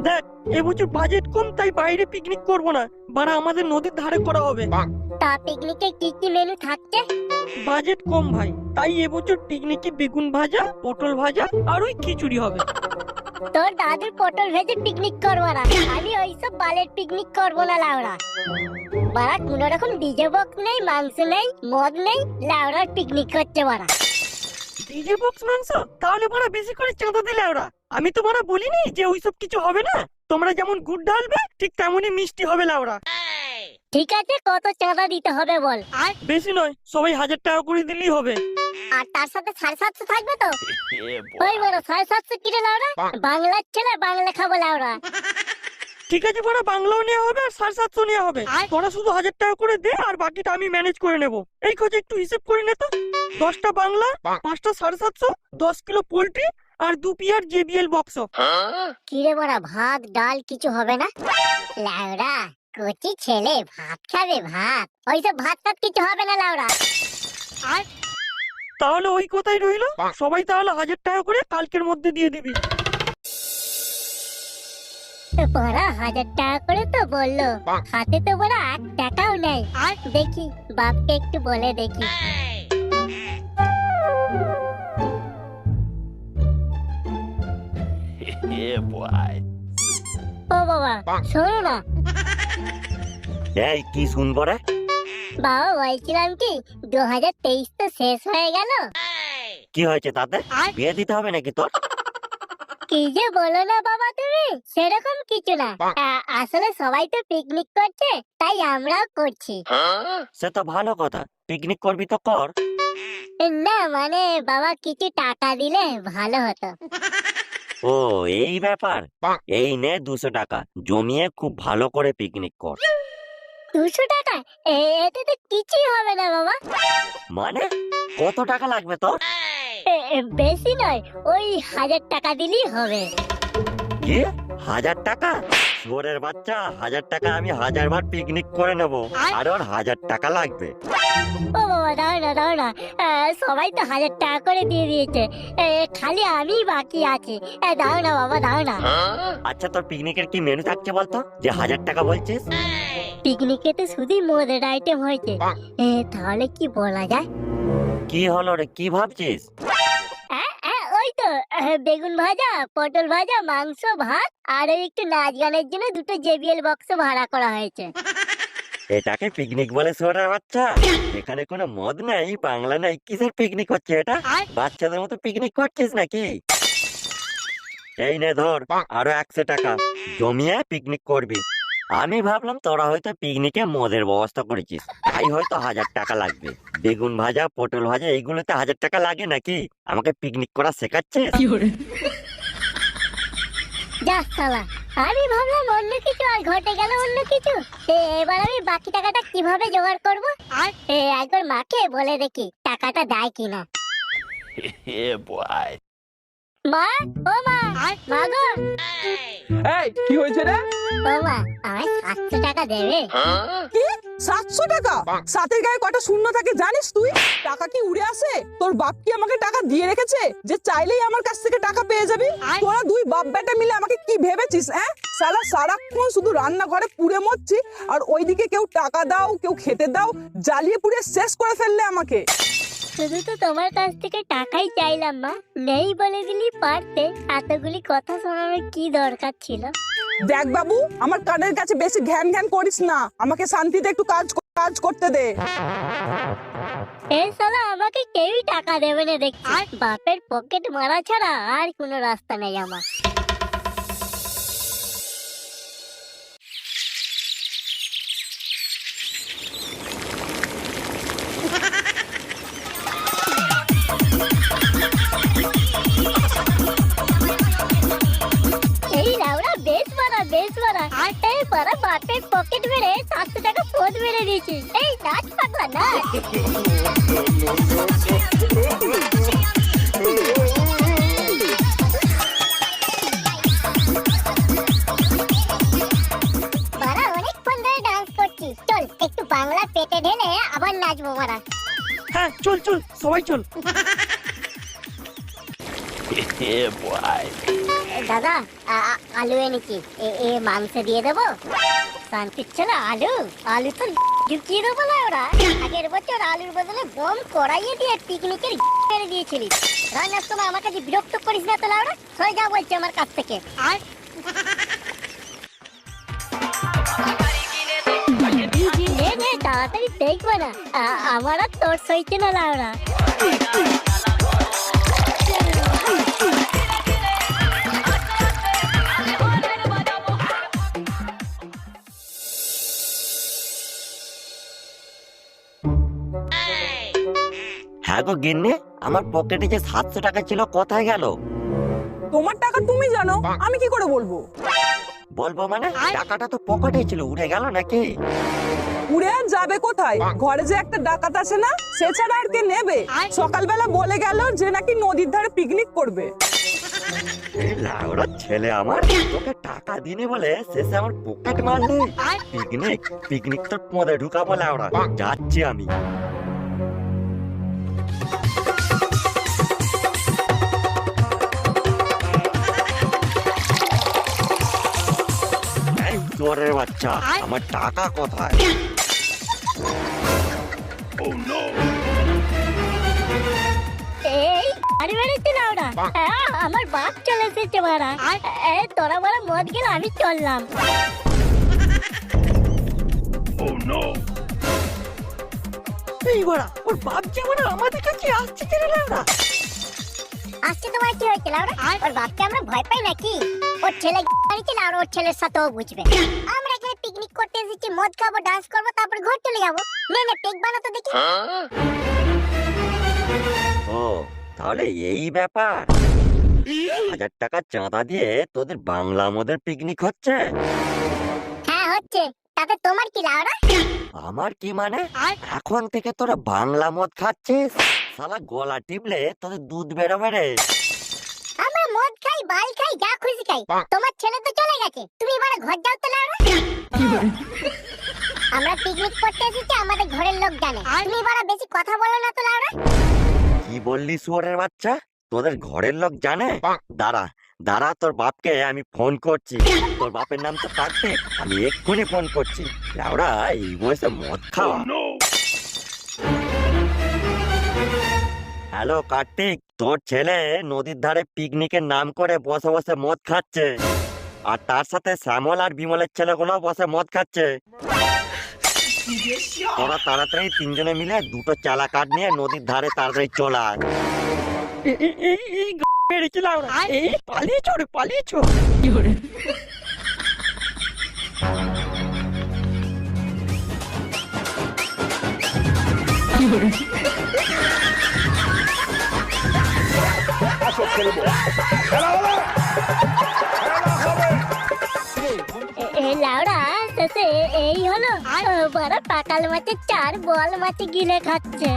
দেখ এবছর বাজেট কম, তাই বাইরে পিকনিক করব না, বাড়া আমাদের নদীর ধারে করা হবে। তা পিকনিকে কি কি মেনু থাকছে? বাজেট কম ভাই, তাই এবছর পিকনিকে বেগুন ভাজা, পটল ভাজা আর ওই খিচুড়ি হবে। তোর দাদুর পটল ভেজে পিকনিক করবো না, আমি ওইসব বালের পিকনিক করবো না লাউড়া। বাড়া কোনো রকম ডিজে বক্স নেই, মাংস নেই, মদ নেই, লাউড়ার পিকনিক করছে বাড়া। ডিজে বক্স মাংস? তাহলে বাড়া বেশি করে চাঁদা দিলে ওরা। আমি তো বাড়া বলিনি যে ওইসব কিছু হবে না। তোমরা যেমন গুড় ঢালবে ঠিক তেমনই মিষ্টি হবে লাউড়া। ঠিক আছে, কত চাঁদা দিতে হবে বল? আর বেশি নয়, সবাই 1000 টাকা করে দিলেই হবে। আর তার সাথে 750 থাকবে তো? ওই বড় 750 কিনে লাউড়া, বাংলার ছেলে বাংলা খাবো লাউড়া। ঠিক আছে বাড়া, বাংলাও নেওয়া হবে আর 750 নেওয়া হবে। তোরা শুধু 1000 টাকা করে দে, আর বাকিটা আমি ম্যানেজ করে নেব। এই খোঁজ একটু হিসেব করে নে তো। 10টা বাংলা, 5টা 750, 10 কিলো পোল্ট্রি আর 2 পিয়ার জেবিএল বক্স। কিরে বড়া, ভাত ডাল কিছু হবে না? লাউড়া কচি ছেলে ভাত খাবে, ভাত ওইসব ভাত টাত কিছু হবে না লাউড়া। আর তাহলে ওই কথাই রইলো, সবাই তাহলে 1000 টাকা করে কালকের মধ্যে দিয়ে দিবি। বড়া 1000 টাকা করে তো বললো, হাতে তো বড়া 1 টাকাও নেই। আর দেখি বাপকে একটু বলে দেখি। ও বাবা শোনো না। এই কি শুনবো রে? বাবা বলছিলাম কি, 2023 তো শেষ হয়ে গেল। কি হয়েছে তাতে? বিয়ে দিতে হবে নাকি তোর? কি যে বলো না বাবা তুমি, সেরকম কিছু না। আসলে সবাই তো পিকনিক করছে, তাই আমরাও করছি। সে তো ভালো কথা, পিকনিক করবি তো কর। না মানে বাবা কিছু টাকা দিলে ভালো হতো। ও এই ব্যাপার, এই নে 200 টাকা জমিয়ে খুব ভালো করে পিকনিক কর। 200 টাকা? এতে তো কিছুই হবে না বাবা। মানে কত টাকা লাগবে তোর? বেশি নয়, ওই 1000 টাকা দিলেই হবে। কি 1000 টাকা? শুয়োরের বাচ্চা, 1000 টাকা আমি 1000 বার পিকনিক করে নেবো, আর ওর 1000 টাকা লাগবে? ও বাবা দাও না দাও না, সবাই তো 1000 টাকা করে দিয়ে দিয়েছে, খালি আমি বাকি আছি। দাও না বাবা দাও না। আচ্ছা তোর পিকনিকের কি মেনু থাকছে বলতো, যে 1000 টাকা বলছিস? পিকনিকে তো শুধুই মদের আইটেম হয়েছে, তাহলে কি বলা যায়? কি হলো রে, কি ভাবছিস? ওই তো বেগুন ভাজা, পটল ভাজা, মাংস, ভাত আর ওই একটু নাচ গানের জন্য 2টো জেবিএল বক্স ভাড়া করা হয়েছে। এটাকে পিকনিক বলে শুয়োরের বাচ্চা? এখানে কোনো মদ নাই, বাংলা নাই, কিসের পিকনিক হচ্ছে এটা? বাচ্চাদের মতো পিকনিক করছিস নাকি? এই নে ধর আরো 100 টাকা জমিয়ে পিকনিক করবি। আমি ভাবলাম তোরা হয়তো পিকনিকে মদের ব্যবস্থা করেছিস, তাই হয়তো 1000 টাকা লাগবে। বেগুন ভাজা, পটল ভাজা এইগুলোতে 1000 টাকা লাগে নাকি? আমাকে পিকনিক করা শেখাচ্ছিস? যা শালা, আমি ভাবলাম অন্য কিছু আর ঘটে গেল অন্য কিছু। এবার আমি বাকি টাকাটা কিভাবে জোগাড় করব? আর একবার মাকে বলে দেখি টাকাটা দেয় কিনা। মা, ও মা, মা গো। এই কি হয়েছে রে? ও মা, আমায় 700 টাকা দেবে? কি 700 টাকা? সাতের গায়ে কয়টা শূন্য থাকে জানিস তুই? টাকা কি উড়ে আসে? তোর বাপ কি আমাকে টাকা দিয়ে রেখেছে যে চাইলেই আমার কাছ থেকে টাকা পেয়ে যাবি? তোরা দুই বাপ বেটা মিলে আমাকে কি ভেবেছিস? শালা সারাক্ষণ শুধু রান্নাঘরে পুড়ে মরছি, আর ওইদিকে কেউ টাকা দাও কেউ খেতে দাও, জ্বালিয়ে পুড়ে শেষ করে ফেললে আমাকে। শুধু তো তোমার কাছ থেকে টাকাই চাইলাম মা, নেই বলে দিলি পারতে। এতগুলি কথা শোনানোর কি দরকার ছিল? দেখ বাবু, আমার কানের কাছে বেশি ঘ্যান ঘ্যান করিস না, আমাকে শান্তিতে একটু কাজ করতে দে। এই শালা আমাকে কেউই টাকা দেবে না দেখছি, আর বাপের পকেট মারা ছাড়া আর কোনো রাস্তা নেই আমার। এই লাউড়া বেশ মারা, আর তাই পারা বাপের পকেট মেরে 700 টাকা ফোন মেরে দিয়েছি। এই নাচ পাগলা নাচ। বাড়া অনেকক্ষণ ধরে ডান্স করছি, চল একটু বাংলা পেটে ঢেলে আবার নাচবো বাড়া। হ্যাঁ চল চল, সবাই চল। দাদা আলু এনেছি এ মাংস দিয়ে দেবো। শান্তির ছেলে আলু আলু তো ঢুকিয়ে দেবো না ওরা। আগের বছর আলুর বদলে বম কড়াইয়ে দিয়ে পিকনিকের মেরে দিয়েছিলি। রান্নার সময় আমার কাছে বিরক্ত করিস না তো লাউড়া, সরে যা বলছে আমার কাছ থেকে। আর তাড়াতাড়ি দেখবে না, আমার আর তোর সইছে না লাউড়া। হ্যাঁ গো গিন্নি, আমার পকেটে যে 700 টাকা ছিল কোথায় গেল? তোমার টাকা তুমি জানো, আমি কি করে বলবো? বলবো মানে টাকাটা তো পকেটে ছিল, উড়ে গেল নাকি? উড়ে আর যাবে কোথায়? ঘরে যে একটা ডাকাত আছে না, সে ছাড়া আর কে নেবে? সকালবেলা বলে গেল যে নাকি নদীর ধারে পিকনিক করবে। এই লাউড়া ছেলে আমার, তোকে টাকা দিনে বলে শেষে আমার পকেট মারলে। পিকনিক পিকনিক তো পদে ঢুকাবো লাউড়া, যাচ্ছি আমি। এই চোরের বাচ্চা, আমার টাকা কোথায়? এই আরে বেড়েছে না ওরা। আমার বাপ চলে এসেছে মারা। তোরা বড় মদ গেল, আমি চললাম। এই বড়া, ওর বাপ যেমন আমাদের কাছে আসছে কেন লাউড়া? আসছে তোমার কি হয়েছে লাউড়া? ওর বাপকে আমরা ভয় পাই নাকি? ওর ছেলে বাড়িতে লাউড়া, ওর ছেলের সাথেও বুঝবে। আমরা এখানে পিকনিক করতে এসেছি, মদ খাবো, ডান্স করবো, তারপর ঘর চলে যাবো। নে পেক বানাতো দেখি। ও তাহলে এই ব্যাপার। 1000 টাকা চাঁদা দিয়ে তোদের বাংলা মদের পিকনিক হচ্ছে? হ্যাঁ হচ্ছে, তাতে তোমার কি লাউড়া? আমার কি মানে? এখন থেকে তোরা বাংলা মদ খাচ্ছিস? শালা গলা টিপলে তোদের দুধ বেরোবে রে। আমরা মদ খাই, বাল খাই, যা খুশি খাই। তোমার ছেলে তো চলে গেছে, তুমি এবারে ঘর যাও তো লাউড়া। আমরা পিকনিক করতে এসেছি, আমাদের ঘরের লোক জানে। তুমি এবারে বেশি কথা বলো না তো লাউড়া। কি বললি শুয়োরের বাচ্চা? তোদের ঘরের লোক জানে? দাঁড়া দাঁড়া, তোর বাপকে আমি ফোন করছি। তোর বাপের নাম তো কার্তিক, আমি এক্ষুনি ফোন করছি। লাউড়া এই বয়সে মদ খাওয়া। হ্যালো কার্তিক, তোর ছেলে নদীর ধারে পিকনিকের নাম করে বসে বসে মদ খাচ্ছে, আর তার সাথে শ্যামল আর বিমলের ছেলেগুলো বসে মদ খাচ্ছে। তোরা তাড়াতাড়ি 3 জনে মিলে 2টো চালা কাঠ নিয়ে নদীর ধারে তাড়াতাড়ি চলে আয়। এই মেরেছে লাউড়া। এই পালিয়েছো রে, পালিয়েছো। লাউড়া শেষে এই হলো। বড় পাকাল মাছের 4 বল মাছে গিলে খাচ্ছে।